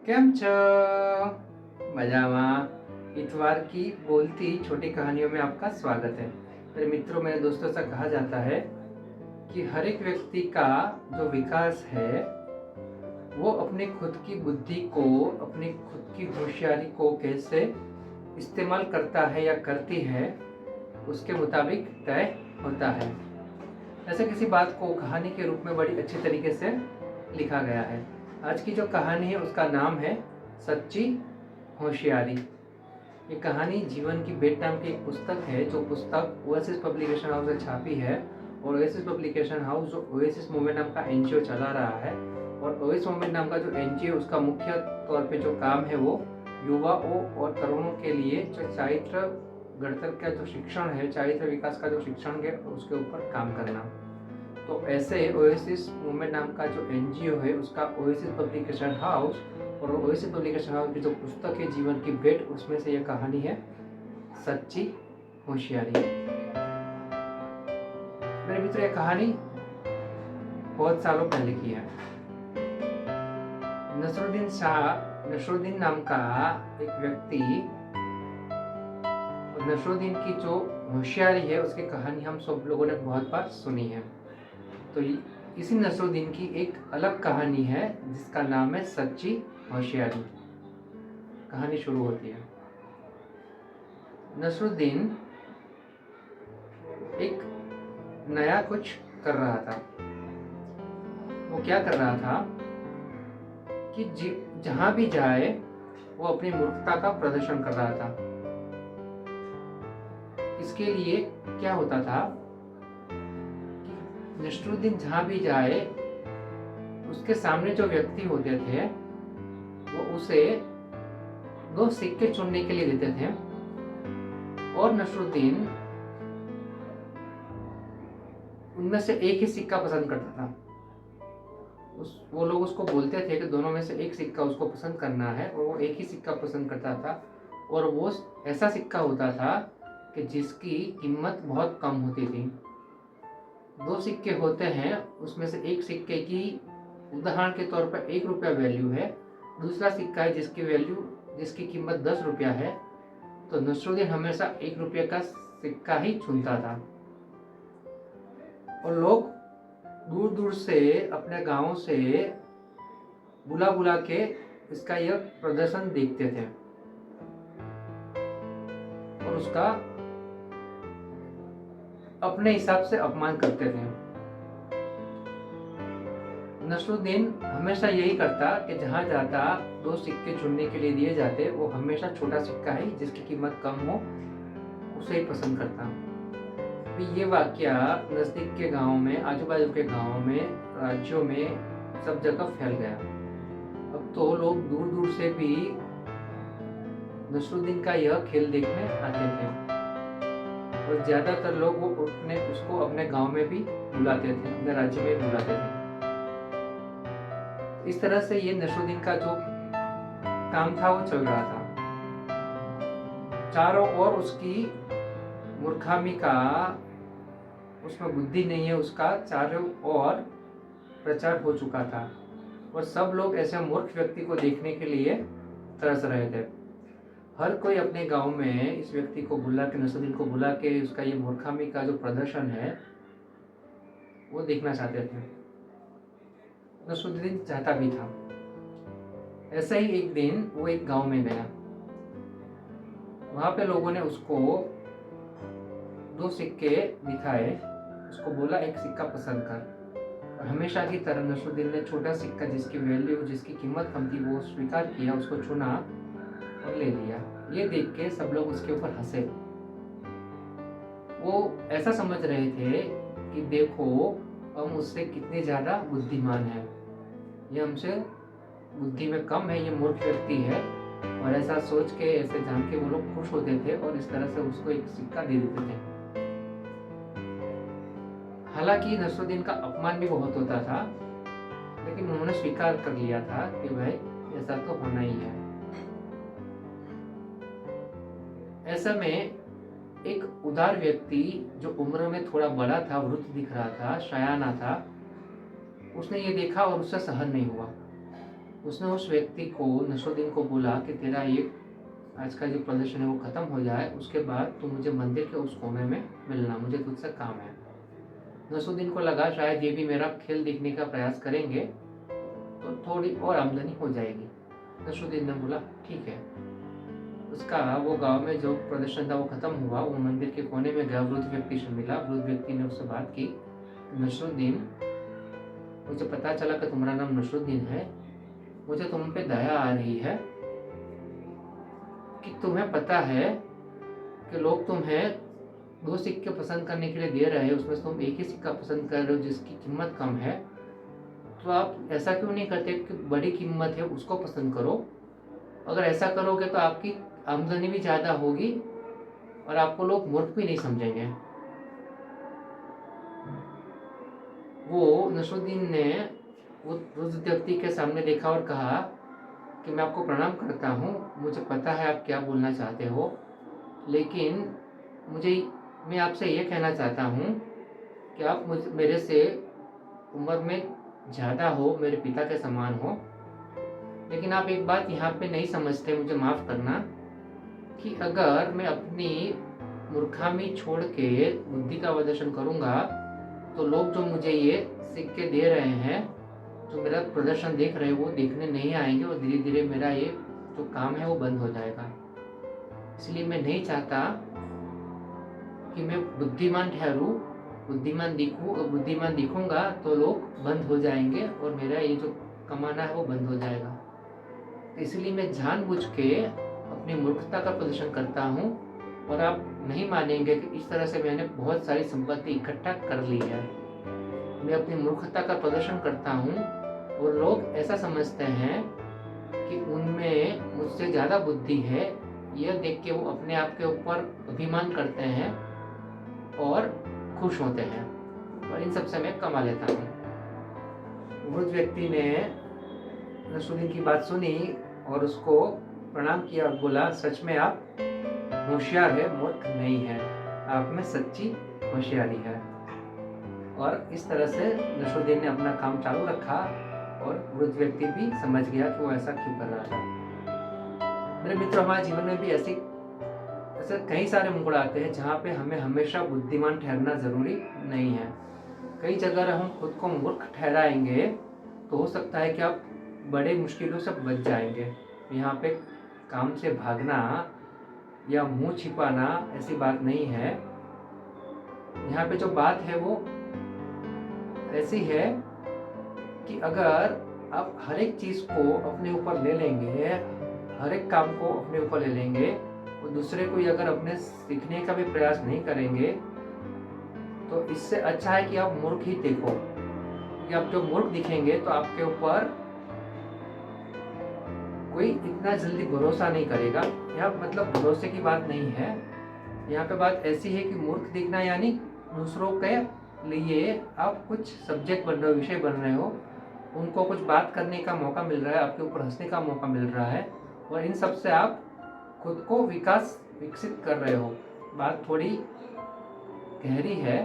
કેમ છો? मजामा। इतवार की बोलती छोटी कहानियों में आपका स्वागत है। मेरे मित्रों, मेरे दोस्तों से कहा जाता है कि हर एक व्यक्ति का जो विकास है वो अपने खुद की बुद्धि को, अपनी खुद की होशियारी को कैसे इस्तेमाल करता है या करती है, उसके मुताबिक तय होता है। ऐसे किसी बात को कहानी के रूप में बड़ी अच्छी तरीके से लिखा गया है। आज की जो कहानी है उसका नाम है सच्ची होशियारी। ये कहानी जीवन की बेट नाम की एक पुस्तक है, जो पुस्तक ओएसिस पब्लिकेशन हाउस से छापी है। और ओएसिस पब्लिकेशन हाउस जो ओएसिस मूवमेंट नाम का एनजीओ चला रहा है, और ओएसिस मूवमेंट नाम का जो एनजीओ उसका मुख्य तौर पे जो काम है वो युवाओं और तरुणों के लिए जो चारित्र गणतंत्र का जो शिक्षण है, चारित्र विकास का जो शिक्षण है उसके ऊपर काम करना। तो ऐसे ओएसिस मूवमेंट नाम का जो एनजीओ है उसका ओएसिस पब्लिकेशन हाउस, और ओएसिस पब्लिकेशन हाउस की जो पुस्तक है जीवन की भेंट, उसमें से यह कहानी है सच्ची होशियारी। मेरे मित्र, यह कहानी बहुत सालों पहले की है। नसरुद्दीन नाम का एक व्यक्ति, नसरुद्दीन की जो होशियारी है उसकी कहानी हम सब लोगों ने बहुत बार सुनी है। तो इसी नसरुद्दीन की एक अलग कहानी है जिसका नाम है सच्ची होशियारी। कहानी शुरू होती है। नसरुद्दीन एक नया कुछ कर रहा था। वो क्या कर रहा था कि जहां भी जाए वो अपनी मूर्खता का प्रदर्शन कर रहा था। इसके लिए क्या होता था कि नसरुद्दीन जहां भी जाए उसके सामने जो व्यक्ति होते थे वो उसे 2 सिक्के चुनने के लिए देते थे, और नसरुद्दीन उनमें से एक ही सिक्का पसंद करता था। वो लोग उसको बोलते थे कि दोनों में से एक सिक्का उसको पसंद करना है, और वो एक ही सिक्का पसंद करता था। और वो ऐसा सिक्का होता था कि जिसकी कीमत बहुत कम होती थी। 2 सिक्के होते हैं, उसमें से एक सिक्के की उदाहरण के तौर पर 1 रुपया वैल्यू है, दूसरा सिक्का है जिसकी कीमत 10 रुपया है। तो नसरुद्दीन हमेशा 1 रुपये का सिक्का ही चुनता था। और लोग दूर दूर से अपने गांवों से बुला बुला के इसका यह प्रदर्शन देखते थे और उसका अपने हिसाब से अपमान करते थे। नसरुद्दीन हमेशा यही करता कि जहां जाता 2 सिक्के चुनने के लिए दिए जाते, वो हमेशा छोटा सिक्का ही जिसकी कीमत कम हो उसे ही पसंद करता। ये वाकया नजदीक के गांव में, आजू बाजू के गांवों में, राज्यों में सब जगह फैल गया। अब तो लोग दूर दूर से भी नसरुद्दीन का यह खेल देखने आते थे, और ज्यादातर लोग वो उसको अपने गांव में भी बुलाते थे, अपने राज्य में बुलाते थे। इस तरह से ये नसरुद्दीन का जो काम था वो चल रहा था। चारों ओर उसकी मूर्खामी का, उसमें बुद्धि नहीं है उसका, चारों ओर प्रचार हो चुका था, और सब लोग ऐसे मूर्ख व्यक्ति को देखने के लिए तरस रहे थे। हर कोई अपने गांव में इस व्यक्ति को बुला के, नसरुद्दीन को बुला के उसका ये मूर्खामी का जो प्रदर्शन है वो देखना चाहते थे। नसरुद्दीन चाहता भी था। ऐसा ही एक दिन वो एक गांव में गया। वहां पे लोगों ने उसको 2 सिक्के दिखाए, उसको बोला एक सिक्का पसंद कर। और हमेशा की तरह नसरुद्दीन ने छोटा सिक्का जिसकी वैल्यू, जिसकी कीमत कम थी, वो स्वीकार किया, उसको चुना और ले लिया। ये देख के सब लोग उसके ऊपर हंसे। वो ऐसा समझ रहे थे कि देखो हम उससे कितने ज्यादा बुद्धिमान हैं, ये हमसे बुद्धि में कम है, ये मूर्ख व्यक्ति है। और ऐसा सोच के, ऐसे जान के वो लोग खुश होते थे और इस तरह से उसको एक सिक्का दे देते थे। हालांकि नसरुद्दीन का अपमान भी बहुत होता था, लेकिन उन्होंने स्वीकार कर लिया था कि भाई ऐसा तो होना ही है। ऐसा में एक उदार व्यक्ति जो उम्र में थोड़ा बड़ा था, वृद्ध दिख रहा था, शयाना था, उसने ये देखा और उससे सहन नहीं हुआ। उसने उस व्यक्ति को, नसरुद्दीन को बोला कि तेरा ये आज का जो प्रदर्शन है वो ख़त्म हो जाए, उसके बाद तू मुझे मंदिर के उस कोने में मिलना, मुझे तुझसे काम है। नसरुद्दीन को लगा शायद ये भी मेरा खेल देखने का प्रयास करेंगे तो थोड़ी और आमदनी हो जाएगी। नसरुद्दीन ने बोला ठीक है। उसका वो गांव में जो प्रदर्शन था वो ख़त्म हुआ, वो मंदिर के कोने में गया, वृद्ध व्यक्ति से मिला। वृद्ध व्यक्ति ने उससे बात की, नसरुद्दीन मुझे पता चला कि तुम्हारा नाम नसरुद्दीन है, मुझे तुम पे दया आ रही है कि तुम्हें पता है कि लोग तुम्हें 2 सिक्के पसंद करने के लिए दे रहे हैं, उसमें से तुम एक ही सिक्का पसंद कर रहे हो जिसकी कीमत कम है, तो आप ऐसा क्यों नहीं करते कि बड़ी कीमत है उसको पसंद करो। अगर ऐसा करोगे तो आपकी आमदनी भी ज़्यादा होगी और आपको लोग मूर्ख भी नहीं समझेंगे। वो नसरुद्दीन ने वो उस व्यक्ति के सामने देखा और कहा कि मैं आपको प्रणाम करता हूँ, मुझे पता है आप क्या बोलना चाहते हो, लेकिन मैं आपसे ये कहना चाहता हूँ कि आप मेरे से उम्र में ज़्यादा हो, मेरे पिता के समान हो, लेकिन आप एक बात यहाँ पे नहीं समझते, मुझे माफ़ करना, कि अगर मैं अपनी मूर्खामी छोड़ के बुद्धि का प्रदर्शन करूँगा तो लोग जो मुझे ये सिक्के दे रहे हैं, जो मेरा प्रदर्शन देख रहे हैं, वो देखने नहीं आएंगे और धीरे धीरे मेरा ये जो काम है वो बंद हो जाएगा। इसलिए मैं नहीं चाहता कि मैं बुद्धिमान ठहरूँ, बुद्धिमान दिखूँ, और बुद्धिमान दिखूँगा तो लोग बंद हो जाएंगे और मेरा ये जो कमाना है वो बंद हो जाएगा। इसलिए मैं जानबूझ के अपनी मूर्खता का प्रदर्शन करता हूँ और आप नहीं मानेंगे कि इस तरह से मैंने बहुत सारी संपत्ति इकट्ठा कर ली है। मैं अपनी मूर्खता का प्रदर्शन करता हूँ और लोग ऐसा समझते हैं कि उनमें मुझसे ज़्यादा बुद्धि है, यह देख के वो अपने आप के ऊपर अभिमान करते हैं और खुश होते हैं, और इन सब से मैं कमा लेता हूँ। वृद्ध व्यक्ति ने नसरुद्दीन की बात सुनी और उसको प्रणाम किया और बोला, सच में आप होशियार है, मूर्ख नहीं है, आप में सच्ची होशियारी है। और इस तरह से नसरुद्दीन ने अपना काम चालू रखा और वृद्ध व्यक्ति भी समझ गया कि वो ऐसा क्यों कर रहा था। मेरे मित्रों, हमारे जीवन में भी ऐसे कई सारे मोड़ आते हैं जहाँ पे हमें हमेशा बुद्धिमान ठहरना जरूरी नहीं है। कई जगह हम खुद को मूर्ख ठहराएंगे तो हो सकता है कि आप बड़े मुश्किलों से बच जाएंगे। यहाँ पे काम से भागना या मुंह छिपाना ऐसी बात नहीं है। यहाँ पे जो बात है वो ऐसी है कि अगर आप हर एक चीज़ को अपने ऊपर ले लेंगे, हर एक काम को अपने ऊपर ले लेंगे और दूसरे को अगर अपने सीखने का भी प्रयास नहीं करेंगे, तो इससे अच्छा है कि आप मूर्ख ही देखो। क्योंकि आप जो मूर्ख दिखेंगे तो आपके ऊपर कोई इतना जल्दी भरोसा नहीं करेगा। यहाँ मतलब भरोसे की बात नहीं है, यहाँ पे बात ऐसी है कि मूर्ख दिखना यानी दूसरों के लिए आप कुछ सब्जेक्ट बन रहे हो, विषय बन रहे हो, उनको कुछ बात करने का मौका मिल रहा है, आपके ऊपर हंसने का मौका मिल रहा है, और इन सब से आप खुद को विकसित कर रहे हो। बात थोड़ी गहरी है,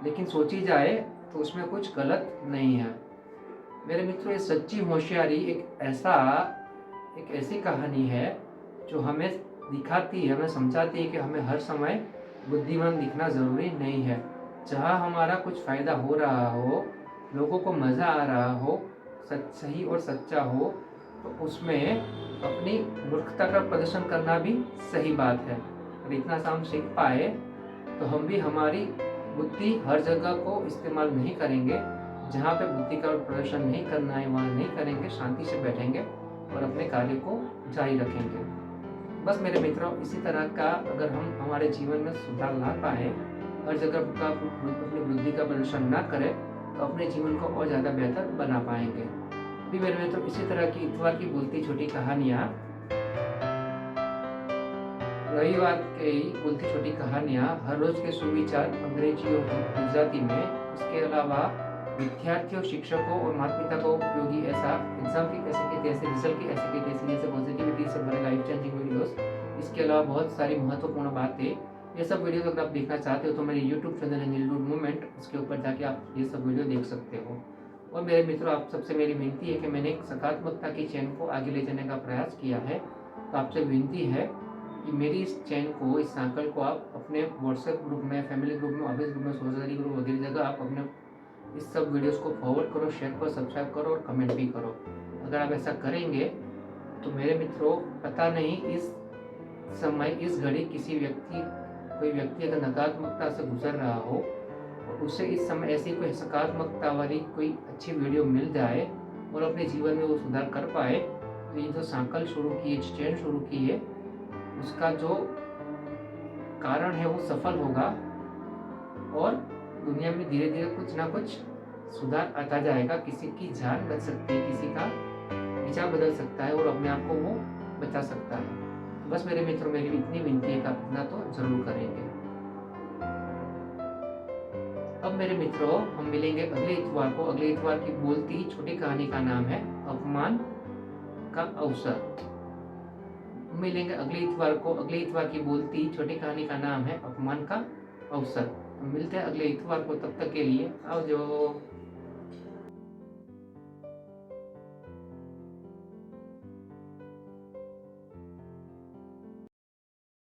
लेकिन सोची जाए तो उसमें कुछ गलत नहीं है। मेरे मित्रों, ये सच्ची होशियारी एक ऐसी कहानी है जो हमें दिखाती है, हमें समझाती है कि हमें हर समय बुद्धिमान दिखना ज़रूरी नहीं है। जहाँ हमारा कुछ फ़ायदा हो रहा हो, लोगों को मज़ा आ रहा हो, सही और सच्चा हो, तो उसमें अपनी मूर्खता का प्रदर्शन करना भी सही बात है। और इतना सा हम सीख पाए तो हम भी हमारी बुद्धि हर जगह को इस्तेमाल नहीं करेंगे। जहाँ पे बुद्धि का प्रदर्शन नहीं करना है वहाँ नहीं करेंगे, शांति से बैठेंगे और अपने कार्य को जारी रखेंगे। बस मेरे मित्रों, इसी तरह का अगर हम हमारे जीवन में सुधार ला पाए, हर जगह का अपनी बुद्धि का प्रदर्शन ना करें, तो अपने जीवन को और ज़्यादा बेहतर बना पाएंगे। भी मेरे मित्रों, इसी तरह की इतवार की बोलती छोटी कहानियाँ, रविवार की बोलती छोटी कहानियाँ, हर रोज के सुविचार अंग्रेजी और गुजराती में, इसके अलावा विद्यार्थियों, शिक्षकों और माता पिता को उपयोगी ऐसा एग्जाम की ऐसे के तैसे, रिजल्ट की ऐसे के तैसे, जैसे पॉजिटिविटी से भरे लाइफ चेंजिंग वीडियोस। इसके अलावा बहुत सारी महत्वपूर्ण बातें, ये सब वीडियो अगर आप देखना चाहते हो तो मेरे यूट्यूब चैनल है नीलडूड मूवमेंट, उसके ऊपर जाके आप ये सब वीडियो देख सकते हो। और मेरे मित्रों, आप सबसे मेरी विनती है कि मैंने एक सकारात्मकता की चेन को आगे ले जाने का प्रयास किया है, तो आपसे विनती है कि मेरी इस चेन को, इस सर्कल को आप अपने व्हाट्सएप ग्रुप में, फैमिली ग्रुप में, ऑफिस ग्रुप में, सोसाइटी ग्रुप वगैरह जगह आप अपने इस सब वीडियोस को फॉरवर्ड करो, शेयर करो, सब्सक्राइब करो और कमेंट भी करो। अगर आप ऐसा करेंगे तो मेरे मित्रों, पता नहीं इस समय, इस घड़ी कोई व्यक्ति अगर नकारात्मकता से गुजर रहा हो और उसे इस समय ऐसी कोई सकारात्मकता वाली कोई अच्छी वीडियो मिल जाए और अपने जीवन में वो सुधार कर पाए, तो ये जो सर्कल शुरू की है, चेन शुरू की है, उसका जो कारण है वो सफल होगा और दुनिया में धीरे धीरे कुछ ना कुछ सुधार आता जाएगा। किसी की जान बच सकती है, किसी का विचार बदल सकता है और अपने आप को वो बचा सकता है। बस मेरे मित्रों, मेरी इतनी विनती है कि आप इतना तो जरूर करेंगे। अब मेरे मित्रों, हम मिलेंगे अगले इतवार को। अगले इतवार की बोलती छोटी कहानी का नाम है अपमान का अवसर। मिलेंगे अगले इतवार को। अगले इतवार की बोलती छोटी कहानी का नाम है अपमान का अवसर। मिलते हैं अगले इतवार को, तब तक के लिए आओ जो।